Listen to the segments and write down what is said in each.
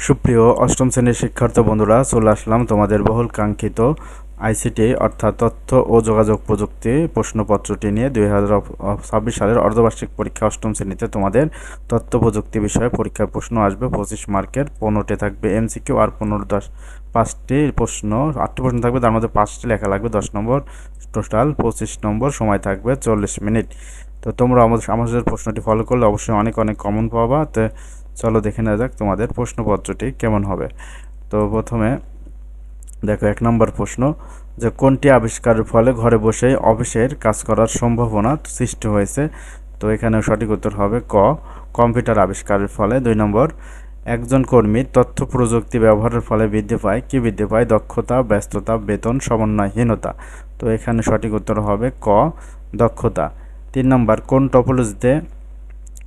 সুপ্রিয় অষ্টম শ্রেণীর শিক্ষার্থী বন্ধুরা, চলে আসলাম তোমাদের বহুল কাঙ্ক্ষিত আইসিটি অর্থাৎ তথ্য ও যোগাযোগ প্রযুক্তি প্রশ্নপত্রটি নিয়ে 2026 সালের অর্ধবার্ষিক পরীক্ষা অষ্টম শ্রেণীতে তোমাদের তথ্য প্রযুক্তি বিষয়ে পরীক্ষার প্রশ্ন আসবে 25 মার্কের। 15টি থাকবে এমসিকিউ আর 5টি প্রশ্ন, 8টি প্রশ্ন থাকবে, তার মধ্যে 5টি লেখা লাগবে 10 নম্বর, টোটাল 25 নম্বর, সময় থাকবে 40 মিনিট। তো তোমরা আমাদের প্রশ্নটি ফলো করলে অবশ্যই অনেক কমন পাবা। তো চলো দেখে নেওয়া যাক তোমাদের প্রশ্নপত্রটি কেমন হবে। তো প্রথমে দেখো 1 নম্বর প্রশ্ন, যে কোনটি আবিষ্কারের ফলে ঘরে বসেই অফিসের কাজ করার সম্ভাবনা সৃষ্টি হয়েছে। তো এখানে সঠিক উত্তর হবে ক, কম্পিউটার আবিষ্কারের ফলে। 2 নম্বর, একজন কর্মীর তথ্য প্রযুক্তি ব্যবহারের ফলে বৃদ্ধি পায়, কি বৃদ্ধি পায়? দক্ষতা, ব্যস্ততা, বেতন, সমন্বয়হীনতা। তো এখানে সঠিক উত্তর হবে ক, দক্ষতা। 3 নম্বর, কোন টপোলজিতে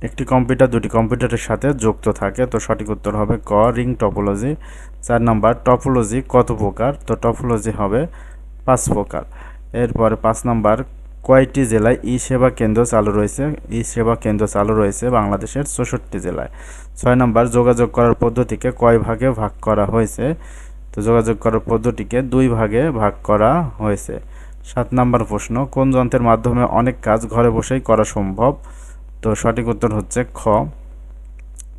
একটি কম্পিউটার দুটি কম্পিউটারের সাথে যুক্ত থাকে? তো সঠিক উত্তর হবে ক, রিং টপোলজি। 4 নম্বর, টপোলজি কত প্রকার? তো টপোলজি হবে 5 প্রকার। এরপরে 5 নম্বর, কয়টি জেলায় ই সেবা কেন্দ্র চালু রয়েছে? ই সেবা কেন্দ্র চালু রয়েছে বাংলাদেশের 64 জেলায়। 6 নম্বর, যোগাযোগ করার পদ্ধতিকে কয় ভাগে ভাগ করা হয়েছে? তো যোগাযোগ করার পদ্ধতিকে 2 ভাগে ভাগ করা হয়েছে। 7 নম্বর প্রশ্ন, কোন যন্ত্রের মাধ্যমে অনেক কাজ ঘরে বসেই করা সম্ভব? তো সঠিক উত্তর হচ্ছে খ,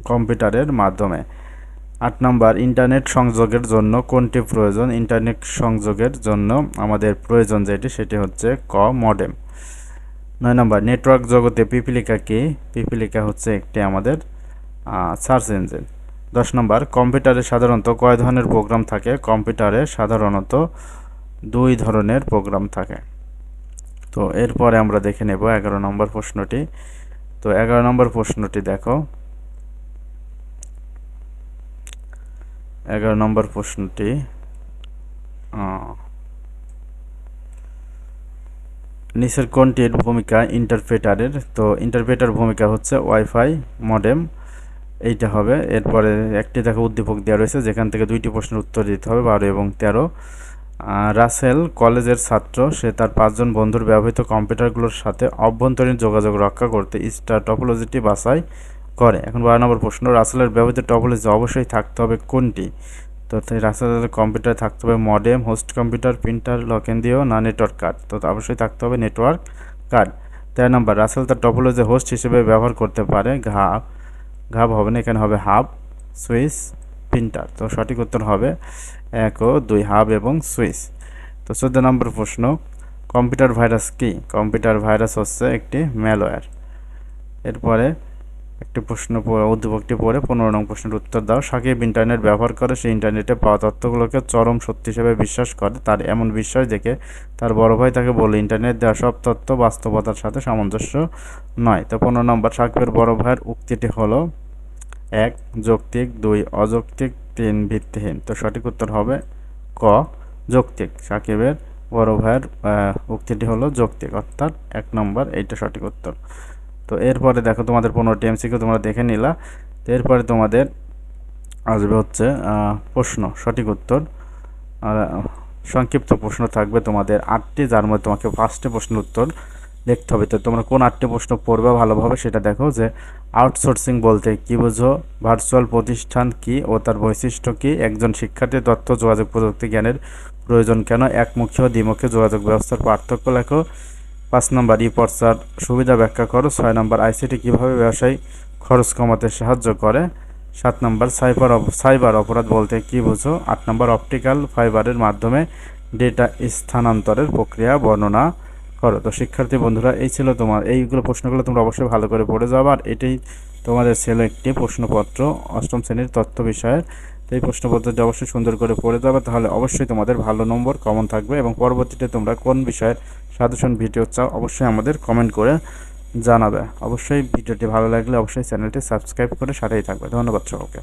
কম্পিউটারের মাধ্যমে। 8 নম্বর, ইন্টারনেট সংযোগের জন্য কোনটি প্রয়োজন? ইন্টারনেট সংযোগের জন্য আমাদের প্রয়োজন যেটি, সেটি হচ্ছে ক, মডেম। 9 নম্বর, নেটওয়ার্ক জগতে পিপীলিকা কি? পিপীলিকা হচ্ছে একটি আমাদের সার্চ ইঞ্জিন। 10 নম্বর, কম্পিউটারে সাধারণত কয় ধরনের প্রোগ্রাম থাকে? কম্পিউটারে সাধারণত 2 ধরনের প্রোগ্রাম থাকে। তো এরপরে আমরা দেখে নেব 11 নম্বর প্রশ্নটি। তো 11 নম্বর প্রশ্নটি দেখো, 11 নম্বর প্রশ্নটি নিচের কোনটির ভূমিকা ইন্টারপ্রেটারের? তো ইন্টারপ্রেটার ভূমিকা হচ্ছে ওয়াইফাই মডেম, এইটা হবে। এরপরে একটি দেখো উদ্দীপক দেওয়া রয়েছে, যেখান থেকে 2টি প্রশ্নের উত্তর দিতে হবে, 12 এবং 13। রাসেল কলেজের ছাত্র, সে তার 5 জন বন্ধুর ব্যবহৃত কম্পিউটারগুলোর সাথে অভ্যন্তরীণ যোগাযোগ রক্ষা করতে স্টার টপোলজিটি বাছাই করে। এখন 12 নম্বর প্রশ্ন, রাসেলের ব্যবহৃত টপোলজি অবশ্যই থাকতে হবে কোনটি? তো রাসেলের কম্পিউটারে থাকতে হবে মডেম, হোস্ট কম্পিউটার, প্রিন্টার, লকেন্দ্রীয় না নেটওয়ার্ক কার্ড? তো অবশ্যই থাকতে হবে নেটওয়ার্ক কার্ড। 13 নম্বর, রাসেল তার টপোলজি হোস্ট হিসেবে ব্যবহার করতে পারে, ঘাব হবে না, এখানে হবে হাব, সুইচ, প্রিন্টার। তো সঠিক উত্তর হবে 1 ও 2, হাব এবং সুইচ। তো 14 নম্বর প্রশ্ন, কম্পিউটার ভাইরাস কি? কম্পিউটার ভাইরাস হচ্ছে একটি ম্যালওয়্যার। এরপরে একটি প্রশ্ন উদ্দীপকটি পড়ে 15 নং প্রশ্নের উত্তর দাও। সাকিব ইন্টারনেট ব্যবহার করে, সে ইন্টারনেটে পাওয়া তথ্যগুলোকে চরম সত্যি হিসেবে বিশ্বাস করে। তার এমন বিশ্বাস দেখে তার বড় ভাই তাকে বলে, ইন্টারনেট দেওয়া সব তথ্য বাস্তবতার সাথে সামঞ্জস্য নয়। তো 15 নম্বর, সাকিবের বড় ভাইয়ের উক্তিটি হলো 1 যৌক্তিক, 2 অযৌক্তিক, 3 ভিত্তিহীন। তো সঠিক উত্তর হবে ক, যৌক্তিক। সাকিবের বড় ভাইয়ের উক্তিটি হলো যৌক্তিক, অর্থাৎ 1 নম্বর, এইটা সঠিক উত্তর। তো এরপরে দেখো তোমাদের 15টি এমসিকিউ তোমরা দেখে নিলা। তো এরপরে তোমাদের আসবে হচ্ছে প্রশ্ন, সঠিক উত্তর। আর সংক্ষিপ্ত প্রশ্ন থাকবে তোমাদের 8টি, যার মধ্যে তোমাকে 5টি প্রশ্নের উত্তর লিখতে হবে। তো তোমরা কোন 8টি প্রশ্ন পড়বে ভালোভাবে সেটা দেখো। যে আউটসোর্সিং বলতে কি বোঝো? ভার্চুয়াল প্রতিষ্ঠান কি ও তার বৈশিষ্ট্য কি? একজন শিক্ষার্থীর তথ্য যোগাযোগ প্রযুক্তি জ্ঞানের প্রয়োজন কেন? একমুখী ও দ্বিমুখী যোগাযোগ ব্যবস্থার পার্থক্য লেখো। 5 নম্বর, ই পর্চার সুবিধা ব্যাখ্যা করো। 6 নম্বর, আইসিটি কীভাবে ব্যবসায়ী খরচ কমাতে সাহায্য করে? 7 নম্বর, সাইবার অপরাধ বলতে কী বোঝো? 8 নম্বর, অপটিক্যাল ফাইবারের মাধ্যমে ডেটা স্থানান্তরের প্রক্রিয়া বর্ণনা করো। তো শিক্ষার্থী বন্ধুরা, এই ছিল এইগুলো প্রশ্নগুলো তোমরা অবশ্যই ভালো করে পড়ে যাবে। আর এটাই তোমাদের ছিল একটি প্রশ্নপত্র অষ্টম শ্রেণীর তথ্য বিষয়ের। তো এই প্রশ্নপত্রটি অবশ্যই সুন্দর করে পড়ে যাবে, তাহলে অবশ্যই তোমাদের ভালো নম্বর কমন থাকবে। এবং পরবর্তীতে তোমরা কোন বিষয়ের সাজেশন ভিডিও চাও অবশ্যই আমাদের কমেন্ট করে জানাবে। অবশ্যই ভিডিওটি ভালো লাগলে অবশ্যই চ্যানেলটি সাবস্ক্রাইব করে সাথেই থাকবে। ধন্যবাদ সকলকে।